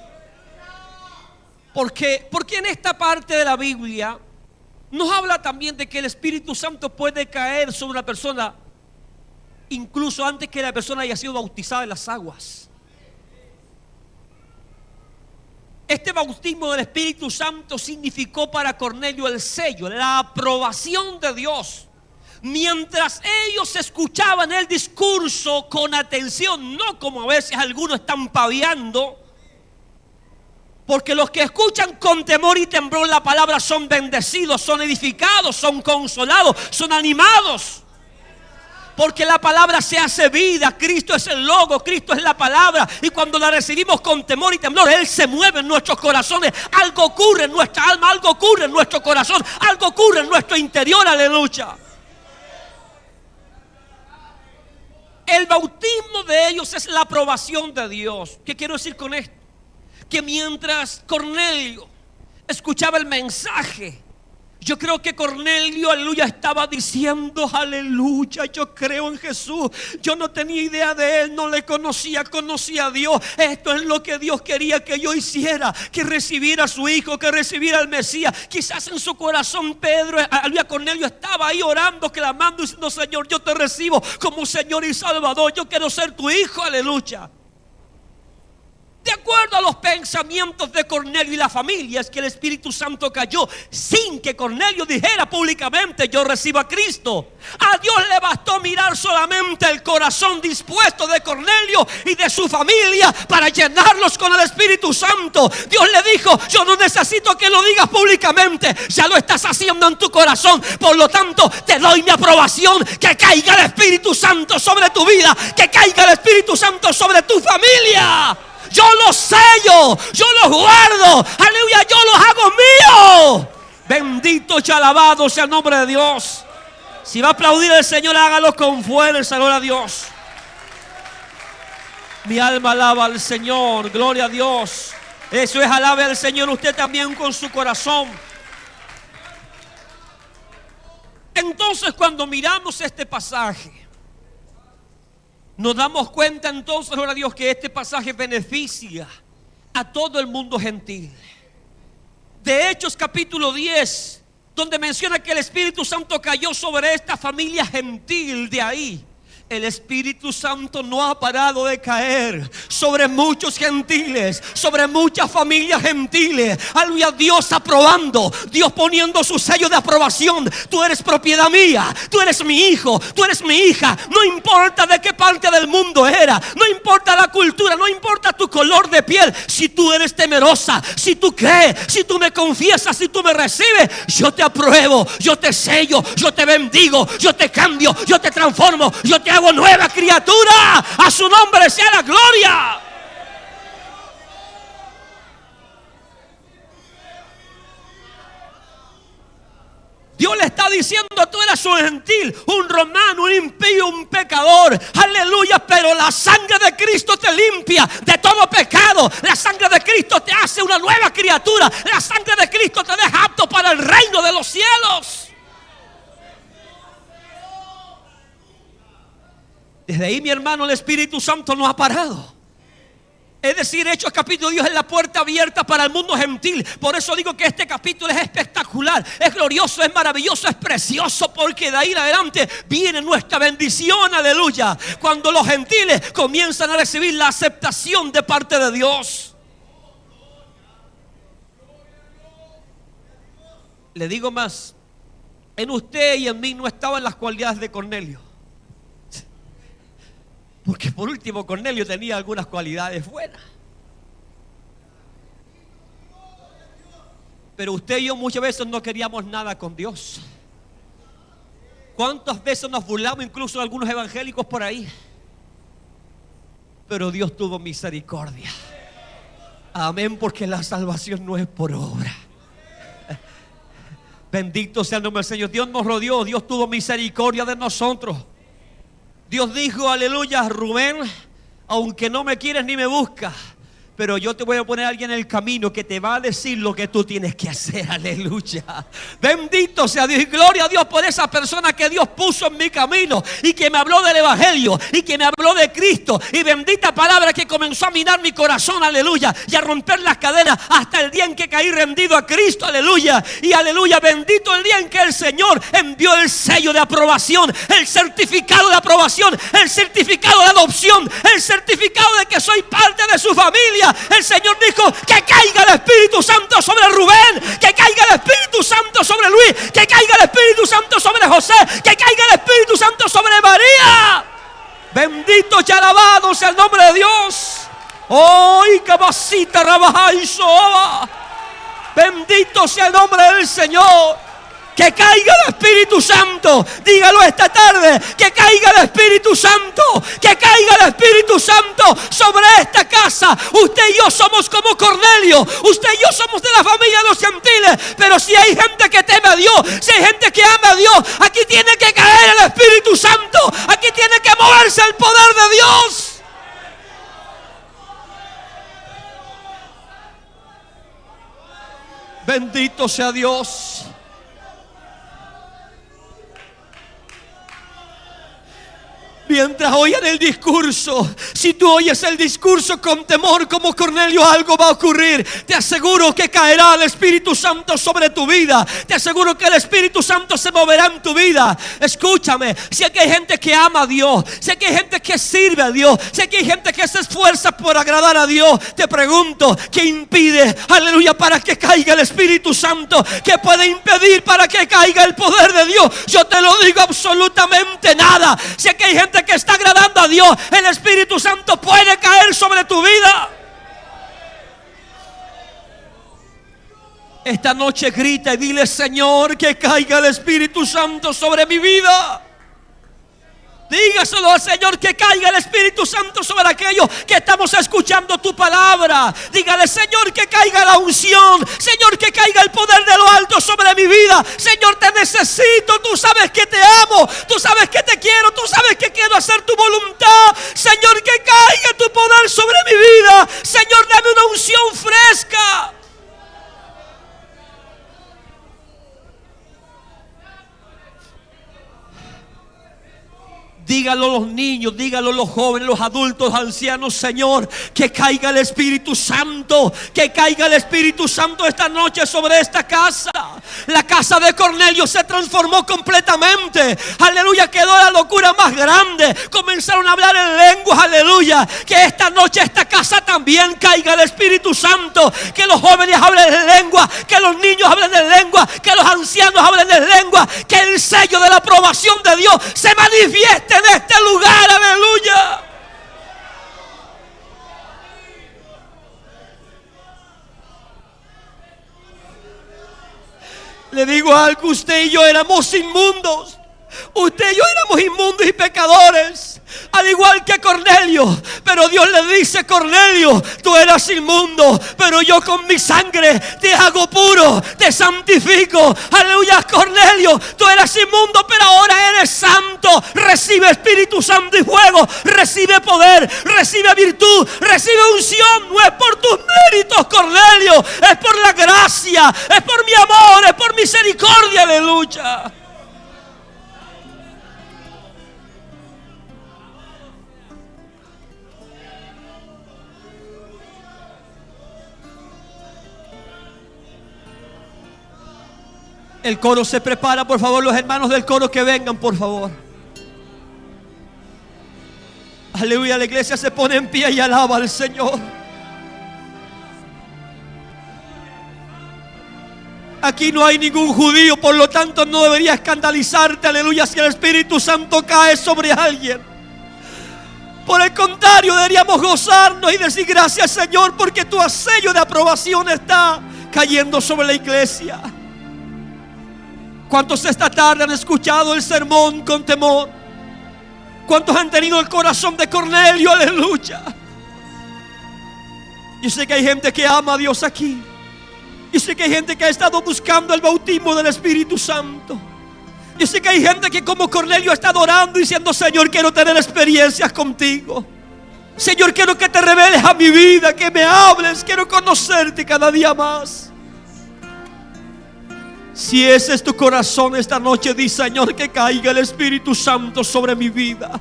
Porque en esta parte de la Biblia nos habla también de que el Espíritu Santo puede caer sobre una persona incluso antes que la persona haya sido bautizada en las aguas. Este bautismo del Espíritu Santo significó para Cornelio el sello, la aprobación de Dios. Mientras ellos escuchaban el discurso con atención, no como a veces algunos están paviando, porque los que escuchan con temor y temblor la palabra son bendecidos, son edificados, son consolados, son animados. Porque la palabra se hace vida. Cristo es el logo, Cristo es la palabra. Y cuando la recibimos con temor y temblor, Él se mueve en nuestros corazones. Algo ocurre en nuestra alma, algo ocurre en nuestro corazón, algo ocurre en nuestro interior, aleluya. El bautismo de ellos es la aprobación de Dios. ¿Qué quiero decir con esto? Que mientras Cornelio escuchaba el mensaje, yo creo que Cornelio, aleluya, estaba diciendo, aleluya, yo creo en Jesús. Yo no tenía idea de Él, no le conocía, conocía a Dios. Esto es lo que Dios quería que yo hiciera, que recibiera a su Hijo, que recibiera al Mesías. Quizás en su corazón Pedro, aleluya, Cornelio estaba ahí orando, clamando, diciendo, Señor, yo te recibo como Señor y Salvador. Yo quiero ser tu hijo, aleluya. De acuerdo a los pensamientos de Cornelio y la familia, es que el Espíritu Santo cayó sin que Cornelio dijera públicamente, yo recibo a Cristo. A Dios le bastó mirar solamente el corazón dispuesto de Cornelio y de su familia para llenarlos con el Espíritu Santo. Dios le dijo, yo no necesito que lo digas públicamente, ya lo estás haciendo en tu corazón. Por lo tanto, te doy mi aprobación, que caiga el Espíritu Santo sobre tu vida, que caiga el Espíritu Santo sobre tu familia. Yo los sello, yo los guardo, aleluya, yo los hago míos. Bendito y alabado sea el nombre de Dios. Si va a aplaudir al Señor, hágalo con fuerza, gloria a Dios. Mi alma alaba al Señor, gloria a Dios. Eso es, alabe al Señor usted también con su corazón. Entonces, cuando miramos este pasaje, nos damos cuenta entonces, gloria a Dios, que este pasaje beneficia a todo el mundo gentil. De Hechos capítulo 10, donde menciona que el Espíritu Santo cayó sobre esta familia gentil de ahí. El Espíritu Santo no ha parado de caer sobre muchos gentiles, sobre muchas familias gentiles. Aleluya, Dios aprobando, Dios poniendo su sello de aprobación. Tú eres propiedad mía, tú eres mi hijo, tú eres mi hija. No importa de qué parte del mundo era, no importa la cultura, no importa tu color de piel. Si tú eres temerosa, si tú crees, si tú me confiesas, si tú me recibes, yo te apruebo, yo te sello, yo te bendigo, yo te cambio, yo te transformo, yo te hago nueva criatura. A su nombre sea la gloria. Dios le está diciendo, tú eras un gentil, un romano, un impío, un pecador. Aleluya, pero la sangre de Cristo te limpia de todo pecado. La sangre de Cristo te hace una nueva criatura. La sangre de Cristo te deja apto para el reino de los cielos. Desde ahí, mi hermano, el Espíritu Santo no ha parado. Es decir, Hechos capítulo 10 es la puerta abierta para el mundo gentil. Por eso digo que este capítulo es espectacular, es glorioso, es maravilloso, es precioso, porque de ahí en adelante viene nuestra bendición, aleluya. Cuando los gentiles comienzan a recibir la aceptación de parte de Dios. Le digo más, en usted y en mí no estaban las cualidades de Cornelio. Porque por último Cornelio tenía algunas cualidades buenas. Pero usted y yo muchas veces no queríamos nada con Dios. ¿Cuántas veces nos burlamos incluso de algunos evangélicos por ahí? Pero Dios tuvo misericordia. Amén, porque la salvación no es por obra. Bendito sea el nombre del Señor. Dios nos rodeó, Dios tuvo misericordia de nosotros. Dios dijo, aleluya, Rubén, aunque no me quieres ni me buscas, pero yo te voy a poner a alguien en el camino que te va a decir lo que tú tienes que hacer, aleluya. Bendito sea Dios y gloria a Dios por esa persona que Dios puso en mi camino y que me habló del evangelio y que me habló de Cristo. Y bendita palabra que comenzó a minar mi corazón, aleluya, y a romper las cadenas hasta el día en que caí rendido a Cristo, aleluya. Y aleluya, bendito el día en que el Señor envió el sello de aprobación, el certificado de aprobación, el certificado de adopción, el certificado de que soy parte de su familia. El Señor dijo que caiga el Espíritu Santo sobre Rubén, que caiga el Espíritu Santo sobre Luis, que caiga el Espíritu Santo sobre José, que caiga el Espíritu Santo sobre María. Bendito y alabado sea el nombre de Dios. Hoy cabacita rabaja y soba. Bendito sea el nombre del Señor. Que caiga el Espíritu Santo. Dígalo esta tarde. Que caiga el Espíritu Santo. Que caiga el Espíritu Santo sobre esta casa. Usted y yo somos como Cornelio. Usted y yo somos de la familia de los gentiles. Pero si hay gente que teme a Dios, si hay gente que ama a Dios, aquí tiene que caer el Espíritu Santo. Aquí tiene que moverse el poder de Dios. Bendito sea Dios. Mientras oyen el discurso, si tú oyes el discurso con temor como Cornelio, algo va a ocurrir. Te aseguro que caerá el Espíritu Santo sobre tu vida. Te aseguro que el Espíritu Santo se moverá en tu vida. Escúchame, sé que hay gente que ama a Dios, sé que hay gente que sirve a Dios, sé que hay gente que se esfuerza por agradar a Dios. Te pregunto, ¿qué impide, aleluya, para que caiga el Espíritu Santo? ¿Qué puede impedir para que caiga el poder de Dios? Yo te lo digo, absolutamente nada. Sé que hay gente que está agradando a Dios. El Espíritu Santo puede caer sobre tu vida. Esta noche grita y dile: Señor, que caiga el Espíritu Santo sobre mi vida. Dígaselo al Señor, que caiga el Espíritu Santo sobre aquellos que estamos escuchando tu palabra. Dígale: Señor, que caiga la unción. Señor, que caiga el poder de lo alto sobre mi vida. Señor, te necesito. Tú sabes que te amo. Tú sabes que te quiero. Tú sabes que quiero hacer tu voluntad. Señor, que caiga tu poder sobre mi vida. Señor, dame una unción fresca. Dígalo a los niños, dígalo a los jóvenes, los adultos, los ancianos: Señor, que caiga el Espíritu Santo, que caiga el Espíritu Santo esta noche sobre esta casa. La casa de Cornelio se transformó completamente. Aleluya, quedó la locura más grande. Comenzaron a hablar en lenguas, aleluya. Que esta noche esta casa también caiga el Espíritu Santo. Que los jóvenes hablen en lengua, que los niños hablen en lengua, que los ancianos hablen en lengua. Que el sello de la aprobación de Dios se manifieste en este lugar, aleluya. Le digo algo: usted y yo éramos inmundos. Usted y yo éramos inmundos y pecadores, al igual que Cornelio. Pero Dios le dice: Cornelio, tú eras inmundo, pero yo con mi sangre te hago puro, te santifico. Aleluya. Cornelio, tú eras inmundo, pero ahora eres santo. Recibe Espíritu Santo y fuego. Recibe poder, recibe virtud, recibe unción. No es por tus méritos, Cornelio, es por la gracia, es por mi amor, es por misericordia. Aleluya. El coro se prepara, por favor, los hermanos del coro que vengan, por favor. Aleluya, la iglesia se pone en pie y alaba al Señor. Aquí no hay ningún judío, por lo tanto no debería escandalizarte, aleluya, si el Espíritu Santo cae sobre alguien. Por el contrario, deberíamos gozarnos y decir gracias, Señor, porque tu sello de aprobación está cayendo sobre la iglesia. ¿Cuántos esta tarde han escuchado el sermón con temor? ¿Cuántos han tenido el corazón de Cornelio? Aleluya. Yo sé que hay gente que ama a Dios aquí. Yo sé que hay gente que ha estado buscando el bautismo del Espíritu Santo. Yo sé que hay gente que como Cornelio está adorando y diciendo: Señor, quiero tener experiencias contigo. Señor, quiero que te reveles a mi vida, que me hables, quiero conocerte cada día más. Si ese es tu corazón esta noche, di: Señor, que caiga el Espíritu Santo sobre mi vida.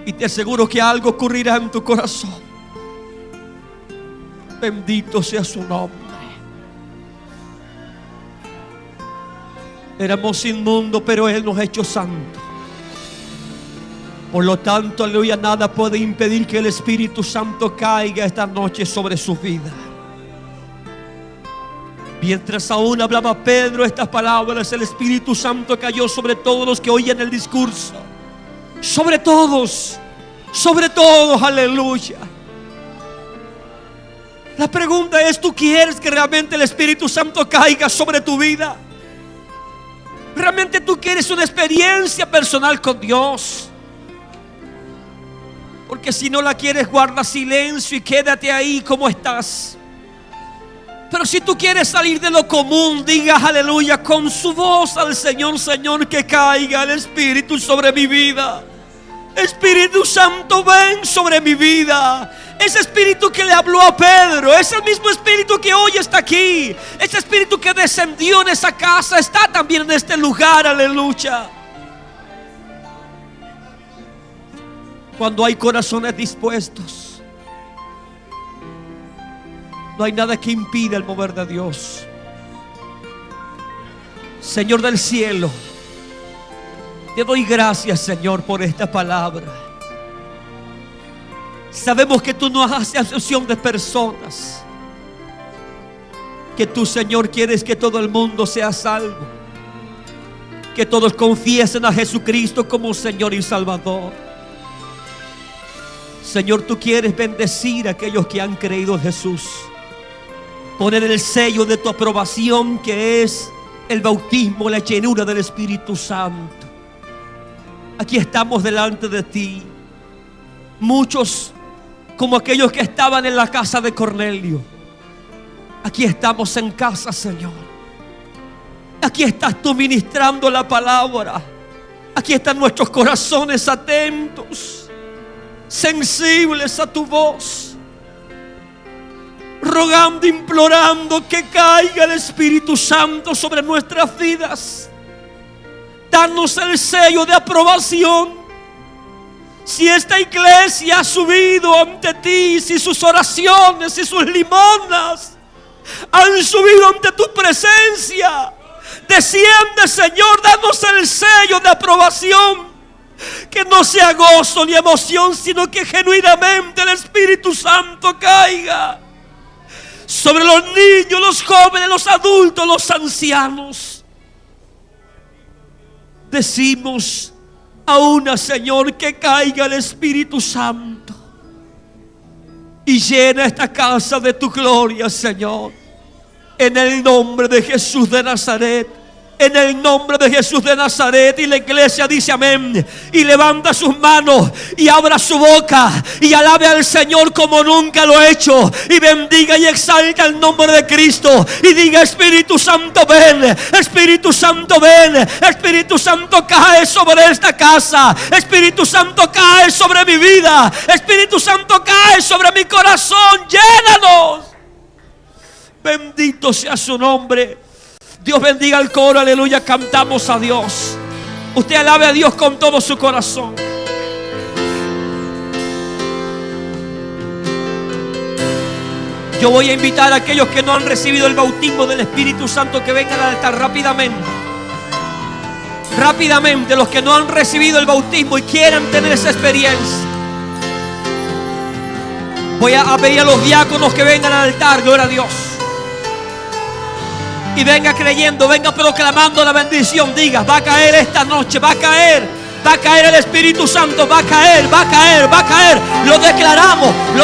Y te aseguro que algo ocurrirá en tu corazón. Bendito sea su nombre. Éramos inmundos, pero Él nos ha hecho santos. Por lo tanto, aleluya, nada puede impedir que el Espíritu Santo caiga esta noche sobre su vida. Mientras aún hablaba Pedro estas palabras, el Espíritu Santo cayó sobre todos los que oían el discurso. Sobre todos, aleluya. La pregunta es: ¿tú quieres que realmente el Espíritu Santo caiga sobre tu vida? ¿Realmente tú quieres una experiencia personal con Dios? Porque si no la quieres, guarda silencio y quédate ahí como estás. Pero si tú quieres salir de lo común, diga aleluya con su voz al Señor: Señor, que caiga el Espíritu sobre mi vida. Espíritu Santo, ven sobre mi vida. Ese Espíritu que le habló a Pedro es el mismo Espíritu que hoy está aquí. Ese Espíritu que descendió en esa casa está también en este lugar, aleluya. Cuando hay corazones dispuestos, no hay nada que impida el mover de Dios. Señor del cielo, te doy gracias, Señor, por esta palabra. Sabemos que tú no haces acepción de personas, que tú, Señor, quieres que todo el mundo sea salvo, que todos confiesen a Jesucristo como Señor y Salvador. Señor, tú quieres bendecir a aquellos que han creído en Jesús, poner el sello de tu aprobación, que es el bautismo, la llenura del Espíritu Santo. Aquí estamos delante de ti, muchos como aquellos que estaban en la casa de Cornelio. Aquí estamos en casa, Señor. Aquí estás tú ministrando la palabra. Aquí están nuestros corazones atentos, sensibles a tu voz, rogando, implorando que caiga el Espíritu Santo sobre nuestras vidas. Danos el sello de aprobación. Si esta iglesia ha subido ante ti, si sus oraciones y sus limonas han subido ante tu presencia, desciende, Señor, danos el sello de aprobación. Que no sea gozo ni emoción, sino que genuinamente el Espíritu Santo caiga sobre los niños, los jóvenes, los adultos, los ancianos. Decimos a una, Señor, que caiga el Espíritu Santo y llena esta casa de tu gloria, Señor. En el nombre de Jesús de Nazaret. En el nombre de Jesús de Nazaret. Y la iglesia dice amén. Y levanta sus manos y abra su boca y alabe al Señor como nunca lo ha hecho. Y bendiga y exalta el nombre de Cristo. Y diga: Espíritu Santo, ven. Espíritu Santo, ven. Espíritu Santo, cae sobre esta casa. Espíritu Santo, cae sobre mi vida. Espíritu Santo, cae sobre mi corazón. Llénanos. Bendito sea su nombre. Dios bendiga al coro, aleluya. Cantamos a Dios. Usted alabe a Dios con todo su corazón. Yo voy a invitar a aquellos que no han recibido el bautismo del Espíritu Santo que vengan al altar rápidamente. Rápidamente, los que no han recibido el bautismo y quieran tener esa experiencia. Voy a pedir a los diáconos que vengan al altar, gloria a Dios. Y venga creyendo, venga proclamando la bendición. Diga, va a caer esta noche, va a caer el Espíritu Santo, va a caer, va a caer, va a caer. Lo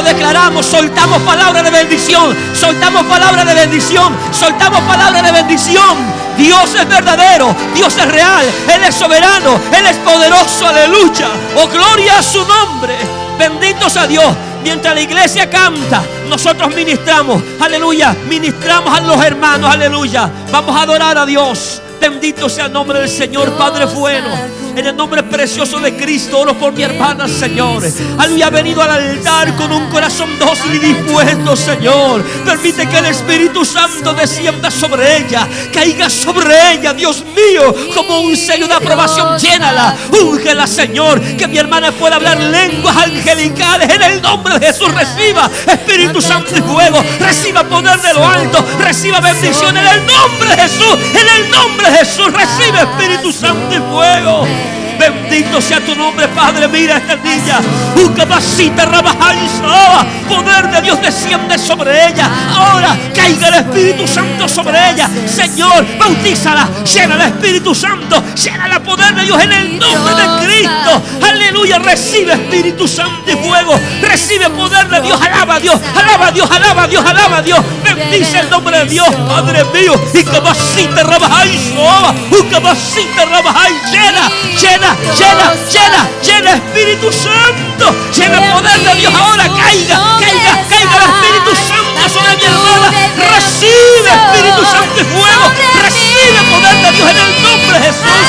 declaramos, soltamos palabra de bendición, soltamos palabra de bendición, soltamos palabra de bendición. Dios es verdadero, Dios es real, Él es soberano, Él es poderoso, aleluya. Oh, gloria a su nombre, bendito sea Dios. Mientras la iglesia canta, nosotros ministramos, aleluya, ministramos a los hermanos, aleluya. Vamos a adorar a Dios. Bendito sea el nombre del Señor, Padre bueno. En el nombre precioso de Cristo, oro por mi hermana, Señor. Aleluya, ha venido al altar con un corazón dócil y dispuesto, Señor. Permite que el Espíritu Santo descienda sobre ella, caiga sobre ella, Dios mío, como un sello de aprobación. Llénala, úngela, Señor. Que mi hermana pueda hablar lenguas angelicales. En el nombre de Jesús, reciba Espíritu Santo y fuego. Reciba poder de lo alto. Reciba bendición en el nombre de Jesús. En el nombre de Jesús, recibe Espíritu Santo y fuego. Bendito sea tu nombre, Padre. Mira a esta niña. Poder de Dios desciende sobre ella. Ahora caiga el Espíritu Santo sobre ella. Señor, bautízala. Llena el Espíritu Santo. Llena el poder de Dios en el nombre de Cristo. Aleluya. Recibe Espíritu Santo y fuego. Recibe poder de Dios. Alaba a Dios. Alaba a Dios. Alaba a Dios. Alaba a Dios. Bendice el nombre de Dios, Padre mío. Y cabacita rabajai soba. Cabacita rabajai. Llena. Llena Espíritu Santo, llena el poder de Dios. Ahora caiga el Espíritu Santo sobre mi hermana. Recibe Espíritu Santo y fuego, recibe poder de Dios en el nombre de Jesús.